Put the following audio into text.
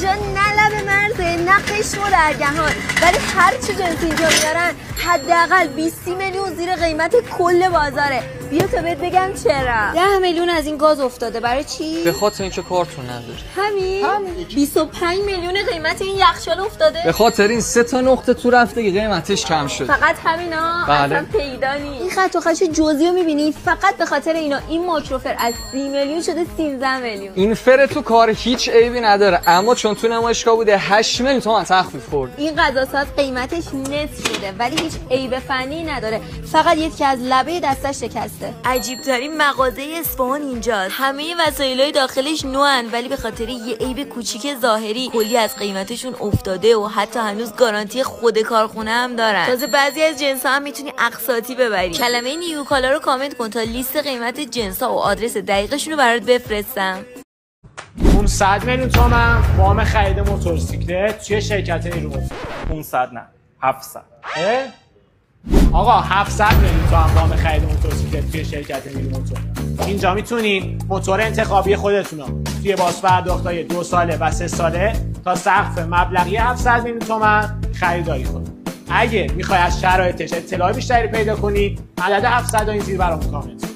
اینجا نه لب مرزه نه قشم و درگهان، ولی هر چی جنس اینجا میارن حداقل 20 میلیون زیر قیمت کل بازاره. بیا تا بهت بگم چرا. 10 میلیون از این گاز افتاده. برای چی؟ به خاطر اینکه کارتون نداره. همین 25 میلیون قیمت این یخچال افتاده. به خاطر این 3 تا نقطه تو رفته که قیمتش کم شد. فقط همینا؟ بله. اصلا پیدا نیست. این خط و خش جزئی رو می‌بینی؟ فقط به خاطر اینا این ماکروفر از 30 میلیون شده 13 میلیون. این فر تو کار هیچ عیبی نداره، اما چون تو نمایشگاه بوده 8 میلیون تومان تخفیف خورد. این غذاساز قیمتش نصف شده ولی هیچ عیب فنی نداره، فقط یکی از لبه دستش شکسته. عجیب ترین مغازه اصفهان اینجاست. همه وسایلای داخلش نوئن ولی به خاطر یه عیب کوچیک ظاهری کلی از قیمتشون افتاده و حتی هنوز گارانتی خود کارخونه هم دارن. تازه بعضی از جنس‌ها هم میتونی اقساطی ببری. کلمه نیو کالا رو کامنت کن تا لیست قیمت جنس‌ها و آدرس دقیقشون رو برات بفرستم. 500 میلیون تومان وام خرید موتورسیکلت توی شرکت نیروموتور. 500 نه 700. آقا 700 میلیون تومان وام خرید موتورسیکلت توی شرکت نیروموتور. اینجا میتونید موتور انتخابی خودتون رو توی باز پرداختای 2 ساله و 3 ساله تا سقف مبلغی 700 میلیون تومان خریداری کنید. اگه میخوای از شرایطش اطلاع بیشتری پیدا کنی عدد 700 این زیر برام کامنت